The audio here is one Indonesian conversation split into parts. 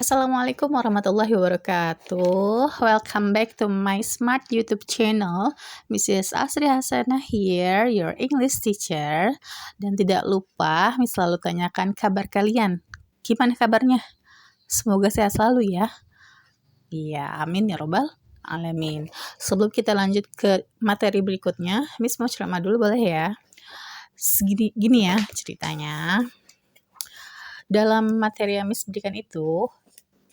Assalamualaikum warahmatullahi wabarakatuh. Welcome back to my smart YouTube channel. Mrs. Asri Hasanah here, your English teacher. Dan tidak lupa, Miss selalu tanyakan kabar kalian. Gimana kabarnya? Semoga sehat selalu ya. Iya, amin ya robbal alamin. Sebelum kita lanjut ke materi berikutnya, Miss mau ceramah dulu boleh ya? Gini ya ceritanya. Dalam materi yang Miss berikan itu,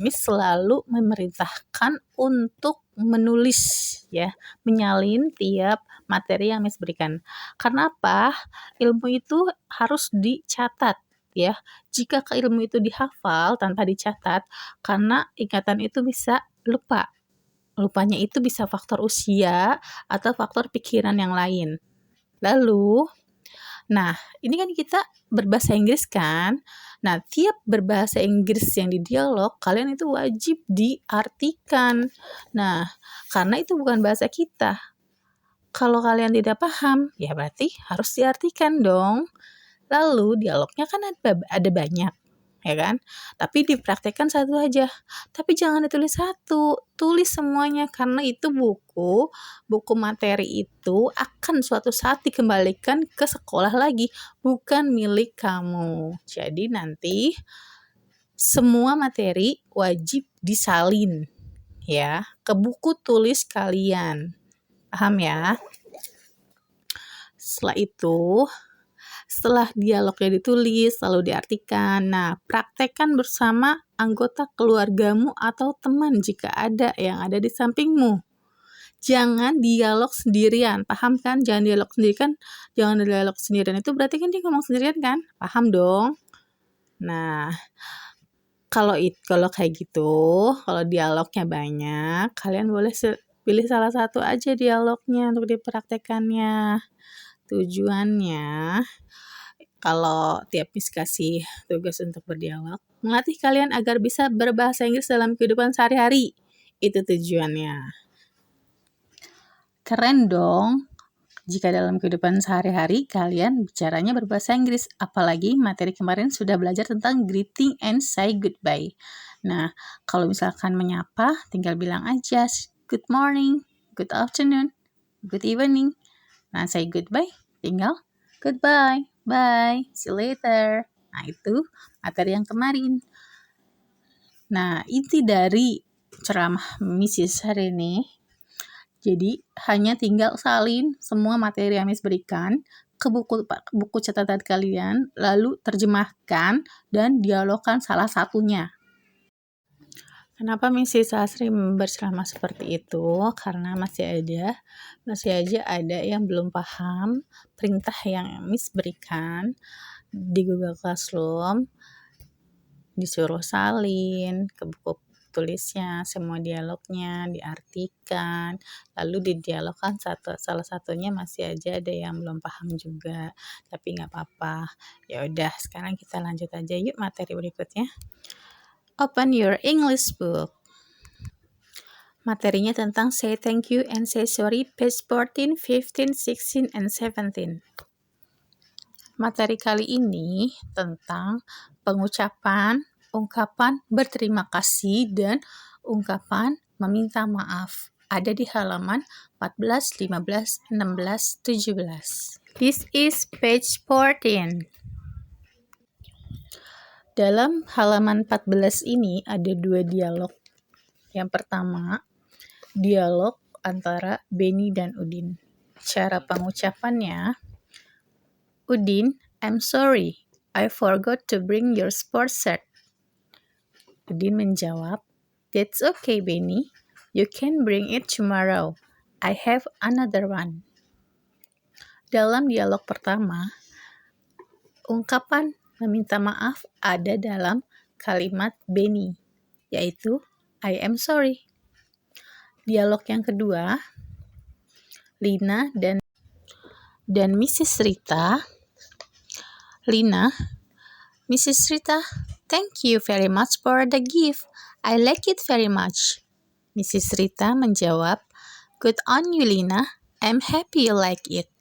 Miss selalu memerintahkan untuk menulis ya, menyalin tiap materi yang Miss berikan. Karena apa? Ilmu itu harus dicatat ya. Jika ilmu itu dihafal tanpa dicatat, karena ingatan itu bisa lupa. Lupanya itu bisa faktor usia atau faktor pikiran yang lain. Lalu, nah, ini kan kita berbahasa Inggris kan? Nah, tiap berbahasa Inggris yang di dialog, kalian itu wajib diartikan. Nah, karena itu bukan bahasa kita. Kalau kalian tidak paham, ya berarti harus diartikan dong. Lalu, dialognya kan ada banyak, ya kan? Tapi dipraktekkan satu aja. Tapi jangan ditulis satu, tulis semuanya karena itu buku materi itu akan suatu saat dikembalikan ke sekolah lagi, bukan milik kamu. Jadi nanti semua materi wajib disalin ya ke buku tulis kalian. Paham ya? Setelah dialognya ditulis, lalu diartikan. Nah, praktekkan bersama anggota keluargamu atau teman jika ada yang ada di sampingmu. Jangan dialog sendirian, paham kan? Jangan dialog sendirian itu berarti kan dia ngomong sendirian kan? Paham dong? Nah, kalau kayak gitu, kalau dialognya banyak, kalian boleh pilih salah satu aja dialognya untuk dipraktekannya. Tujuannya, kalau tiap Miss kasih tugas untuk berdialog, melatih kalian agar bisa berbahasa Inggris dalam kehidupan sehari-hari. Itu tujuannya. Keren dong, jika dalam kehidupan sehari-hari kalian bicaranya berbahasa Inggris. Apalagi materi kemarin sudah belajar tentang greeting and say goodbye. Nah, kalau misalkan menyapa, tinggal bilang aja good morning, good afternoon, good evening. Nah, say goodbye, tinggal goodbye, bye, see you later. Nah, itu materi yang kemarin. Nah, inti dari ceramah Mrs. hari ini, jadi hanya tinggal salin semua materi yang Miss berikan ke buku catatan kalian, lalu terjemahkan dan dialogkan salah satunya. Kenapa Mrs. Asri berceramah seperti itu? Karena masih aja ada yang belum paham perintah yang Miss berikan di Google Classroom. Disuruh salin ke buku tulisnya, semua dialognya diartikan, lalu didialogkan salah satunya masih aja ada yang belum paham juga. Tapi nggak apa-apa. Ya udah, sekarang kita lanjut aja yuk materi berikutnya. Open your English book. Materinya tentang say thank you and say sorry, page 14, 15, 16, and 17. Materi kali ini tentang pengucapan, ungkapan berterima kasih, dan ungkapan meminta maaf. Ada di halaman 14, 15, 16, 17. This is page 14. Dalam halaman 14 ini ada dua dialog. Yang pertama, dialog antara Benny dan Udin. Cara pengucapannya, Udin, I'm sorry, I forgot to bring your sports shirt. Udin menjawab, that's okay, Benny. You can bring it tomorrow. I have another one. Dalam dialog pertama, ungkapan meminta maaf ada dalam kalimat Benny, yaitu I am sorry. Dialog yang kedua, Lina dan Mrs. Rita. Lina, Mrs. Rita, thank you very much for the gift. I like it very much. Mrs. Rita menjawab, good on you, Lina. I'm happy you like it.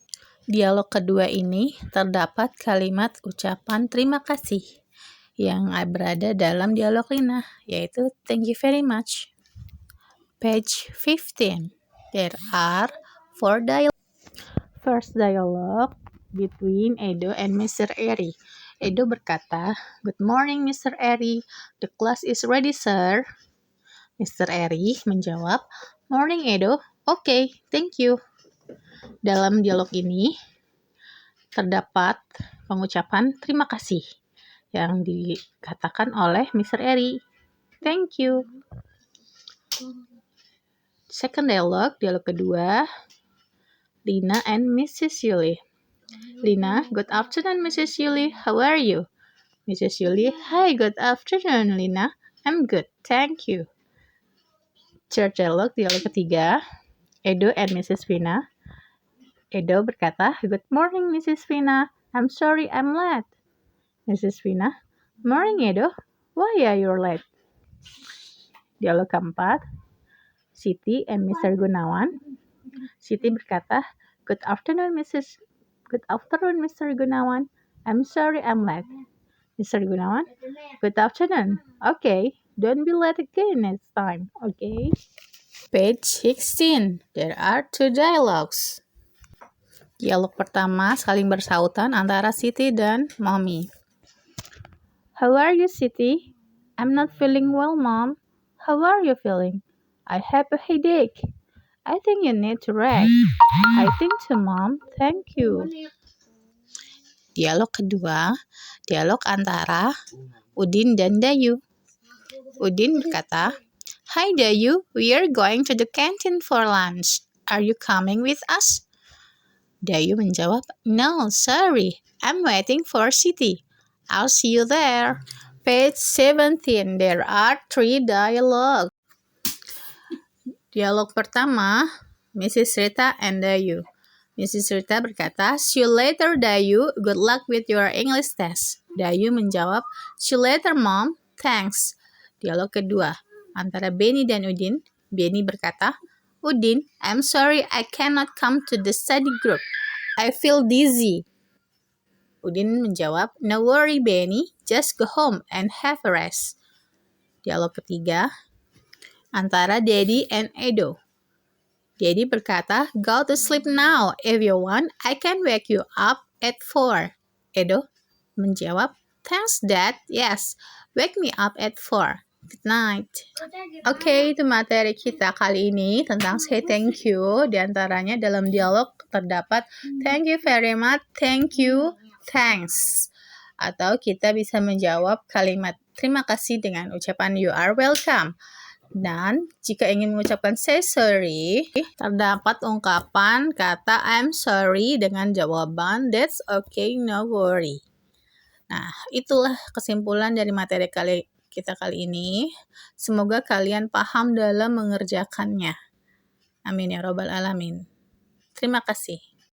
Dialog kedua ini terdapat kalimat ucapan terima kasih. yang berada dalam dialog Lina, yaitu thank you very much. Page 15. There are 4 dialogues. First dialogue between Edo and Mr. Eri. Edo berkata, "Good morning, Mr. Eri. The class is ready, sir." Mr. Eri menjawab, "Morning, Edo. Okay, thank you." Dalam dialog ini terdapat pengucapan terima kasih yang dikatakan oleh Mr. Eri. Thank you. Second dialogue kedua, Lina and Mrs. Yuli. Lina, good afternoon, Mrs. Yuli. How are you? Mrs. Yuli, hi, good afternoon, Lina. I'm good, thank you. Third dialogue ketiga, Edo and Mrs. Vina. Edo berkata, good morning, Mrs. Vina. I'm sorry I'm late. Mrs. Vina, morning, Edo. Why are you late? Dialog keempat, Siti and Mr. Gunawan. Siti berkata, good afternoon, Mr. Gunawan. I'm sorry I'm late. Mr. Gunawan, good afternoon. Okay, don't be late again next time, okay? Page 16. There are 2 dialogues. Dialog pertama saling bersautan antara Siti dan Mommy. How are you, Siti? I'm not feeling well, Mom. How are you feeling? I have a headache. I think you need to rest. I think so, Mom. Thank you. Dialog kedua, dialog antara Udin dan Dayu. Udin berkata, "Hi Dayu, we are going to the canteen for lunch. Are you coming with us?" Dayu menjawab, "No, sorry. I'm waiting for Siti. I'll see you there." Page 17. There are 3 dialogues. Dialog pertama, Mrs. Rita and Dayu. Mrs. Rita berkata, "See you later, Dayu. Good luck with your English test." Dayu menjawab, "See you later, Mom. Thanks." Dialog kedua, antara Benny dan Udin. Benny berkata, "Udin, I'm sorry I cannot come to the study group. I feel dizzy." Udin menjawab, "No worry, Benny. Just go home and have a rest." Dialog ketiga, antara Daddy and Edo. Daddy berkata, "Go to sleep now. If you want, I can wake you up at 4. Edo menjawab, "Thanks, Dad. Yes, wake me up at 4. Good night." Oke, itu materi kita kali ini tentang say thank you. Di antaranya dalam dialog terdapat thank you very much, thank you, thanks. Atau kita bisa menjawab kalimat terima kasih dengan ucapan you are welcome. Dan jika ingin mengucapkan say sorry, terdapat ungkapan kata I'm sorry dengan jawaban that's okay, no worry. Nah, itulah kesimpulan dari materi kita kali ini. Semoga kalian paham dalam mengerjakannya. Amin ya robbal alamin. Terima kasih.